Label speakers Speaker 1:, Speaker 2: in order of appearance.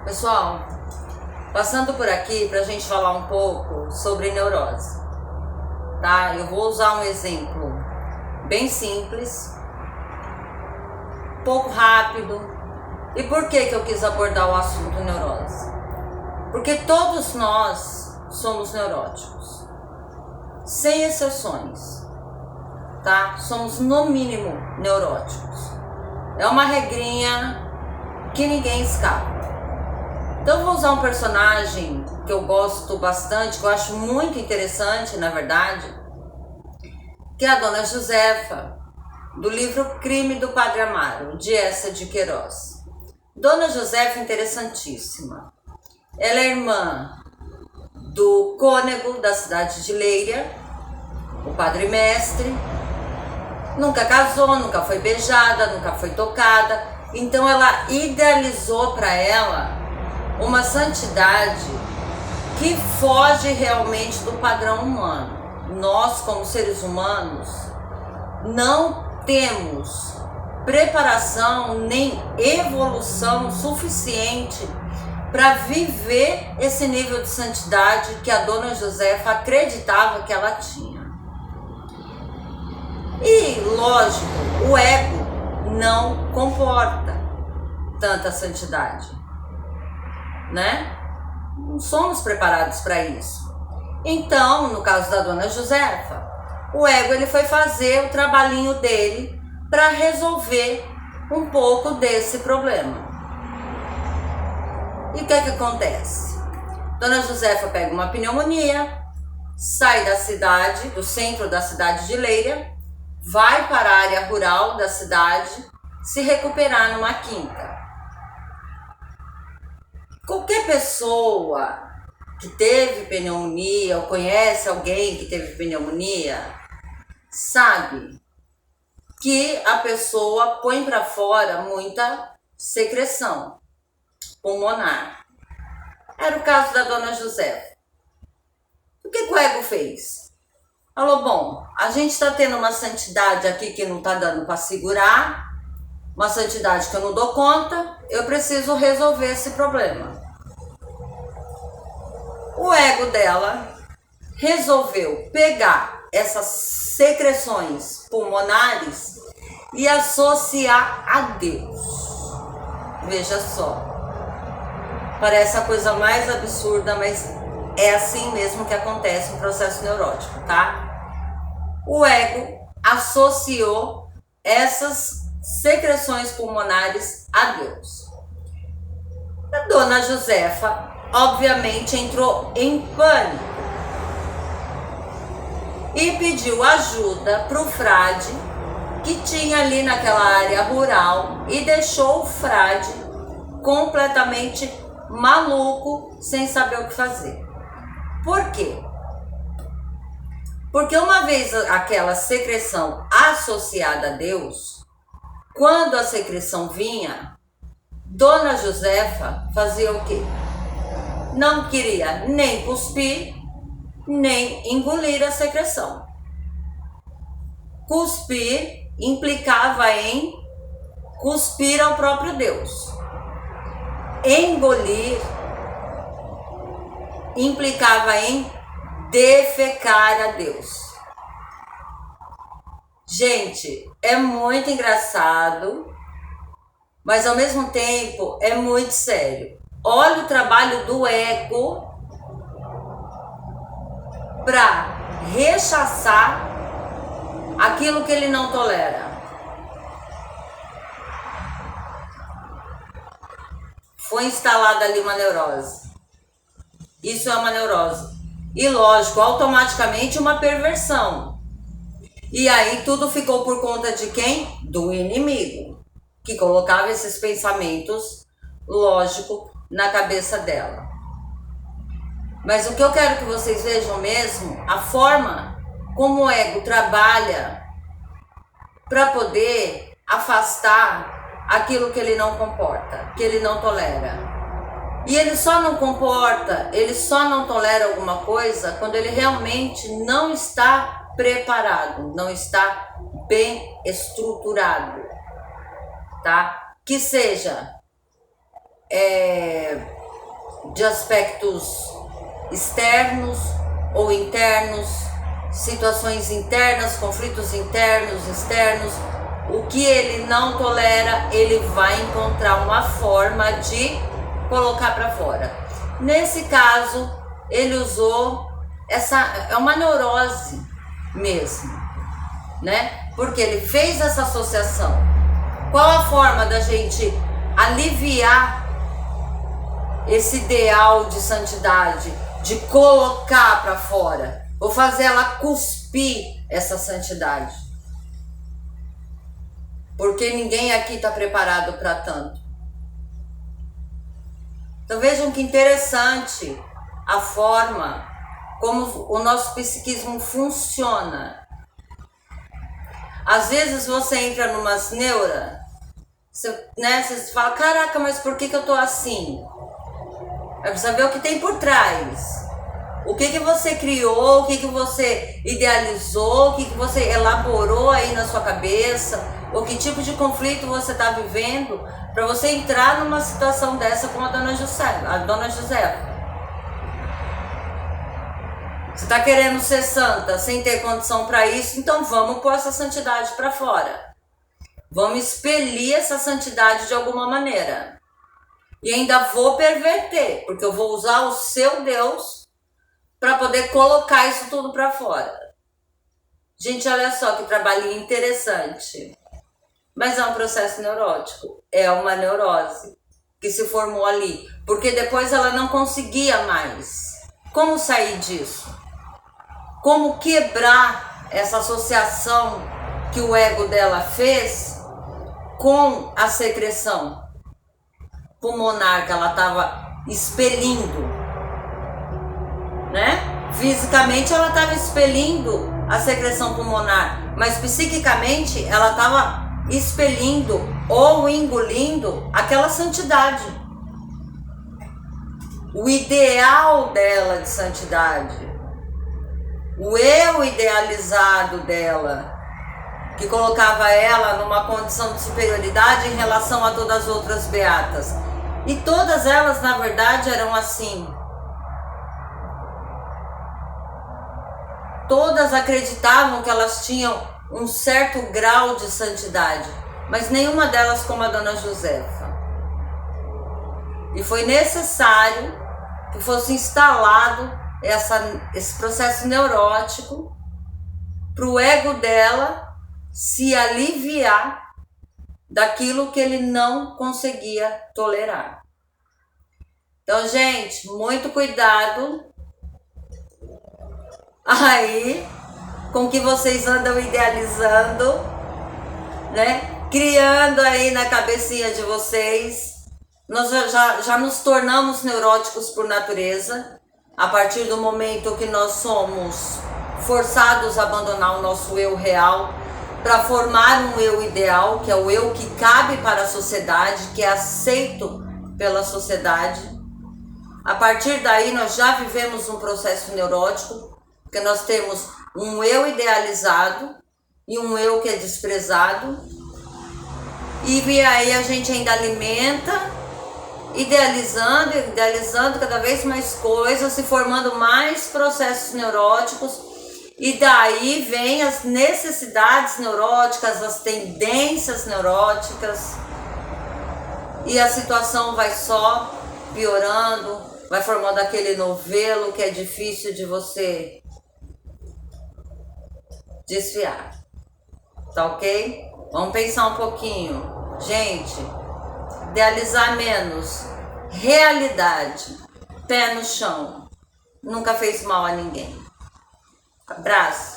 Speaker 1: Pessoal, passando por aqui para a gente falar um pouco sobre neurose, tá? Eu vou usar um exemplo bem simples, pouco rápido. E por que eu quis abordar o assunto neurose? Porque todos nós somos neuróticos, sem exceções, tá? Somos no mínimo neuróticos. É uma regrinha que ninguém escapa. Então eu vou usar um personagem que eu gosto bastante, que eu acho muito interessante, na verdade, que é a Dona Josefa, do livro Crime do Padre Amaro, de Eça de Queiroz. Dona Josefa é interessantíssima. Ela é irmã do cônego da cidade de Leiria, o Padre Mestre. Nunca casou, nunca foi beijada, nunca foi tocada. Então ela idealizou para ela uma santidade que foge realmente do padrão humano. Nós, como seres humanos, não temos preparação nem evolução suficiente para viver esse nível de santidade que a Dona Josefa acreditava que ela tinha. E, lógico, o ego não comporta tanta santidade, né? Não somos preparados para isso. Então, no caso da Dona Josefa, o ego ele foi fazer o trabalhinho dele para resolver um pouco desse problema. E o que acontece? Dona Josefa pega uma pneumonia, sai da cidade, do centro da cidade de Leiria, vai para a área rural da cidade se recuperar numa quinta. Qualquer pessoa que teve pneumonia ou conhece alguém que teve pneumonia sabe que a pessoa põe para fora muita secreção pulmonar. Era o caso da Dona Josefa. O que o ego fez? Falou, bom, a gente está tendo uma santidade aqui que não está dando para segurar, uma santidade que eu não dou conta, eu preciso resolver esse problema. O ego dela resolveu pegar essas secreções pulmonares e associar a Deus. Veja só, parece a coisa mais absurda, mas é assim mesmo que acontece no processo neurótico, tá? O ego associou essas secreções pulmonares a Deus. A Dona Josefa, obviamente, entrou em pânico e pediu ajuda para o frade que tinha ali naquela área rural e deixou o frade completamente maluco, sem saber o que fazer. Por quê? Porque uma vez aquela secreção associada a Deus, quando a secreção vinha, Dona Josefa fazia o quê? Não queria nem cuspir, nem engolir a secreção. Cuspir implicava em cuspir ao próprio Deus. Engolir implicava em defecar a Deus. Gente, é muito engraçado, mas ao mesmo tempo é muito sério. Olha o trabalho do ego para rechaçar aquilo que ele não tolera. Foi instalada ali uma neurose. Isso é uma neurose. E lógico, automaticamente uma perversão. E aí tudo ficou por conta de quem? Do inimigo, que colocava esses pensamentos, lógico, na cabeça dela. Mas o que eu quero que vocês vejam mesmo, a forma como o ego trabalha para poder afastar aquilo que ele não comporta, que ele não tolera. E ele só não comporta, ele só não tolera alguma coisa quando ele realmente não está preparado, não está bem estruturado, tá? Que seja de aspectos externos ou internos, situações internas, conflitos internos, externos. O que ele não tolera, ele vai encontrar uma forma de colocar para fora. Nesse caso, ele usou é uma neurose mesmo, né? Porque ele fez essa associação. Qual a forma da gente aliviar esse ideal de santidade, de colocar para fora? Vou fazer ela cuspir essa santidade. Porque ninguém aqui está preparado para tanto. Então vejam que interessante a forma como o nosso psiquismo funciona. Às vezes você entra numas neuras, você fala, caraca, mas por que eu tô assim? É pra saber o que tem por trás. O que você criou, o que você idealizou, o que você elaborou aí na sua cabeça, ou que tipo de conflito você está vivendo para você entrar numa situação dessa como a Dona Josefa. Você está querendo ser santa sem ter condição para isso, então vamos pôr essa santidade para fora. Vamos expelir essa santidade de alguma maneira. E ainda vou perverter, porque eu vou usar o seu Deus para poder colocar isso tudo para fora. Gente, olha só que trabalho interessante. Mas é um processo neurótico, é uma neurose que se formou ali, porque depois ela não conseguia mais. Como sair disso? Como quebrar essa associação que o ego dela fez com a secreção pulmonar que ela estava expelindo, né? Fisicamente ela estava expelindo a secreção pulmonar, mas psiquicamente ela estava expelindo ou engolindo aquela santidade, o ideal dela de santidade, o eu idealizado dela, que colocava ela numa condição de superioridade em relação a todas as outras beatas. E todas elas, na verdade, eram assim. Todas acreditavam que elas tinham um certo grau de santidade, mas nenhuma delas como a Dona Josefa. E foi necessário que fosse instalado esse processo neurótico para o ego dela se aliviar daquilo que ele não conseguia tolerar. Então, gente, muito cuidado aí com que vocês andam idealizando, né? Criando aí na cabecinha de vocês. Nós já nos tornamos neuróticos por natureza, a partir do momento que nós somos forçados a abandonar o nosso eu real para formar um eu ideal, que é o eu que cabe para a sociedade, que é aceito pela sociedade. A partir daí nós já vivemos um processo neurótico, porque nós temos um eu idealizado e um eu que é desprezado. E aí a gente ainda alimenta, idealizando cada vez mais coisas, se formando mais processos neuróticos. E daí vem as necessidades neuróticas, as tendências neuróticas. E a situação vai só piorando, vai formando aquele novelo que é difícil de você desfiar. Tá ok? Vamos pensar um pouquinho. Gente, idealizar menos, realidade, pé no chão, nunca fez mal a ninguém. Abraço.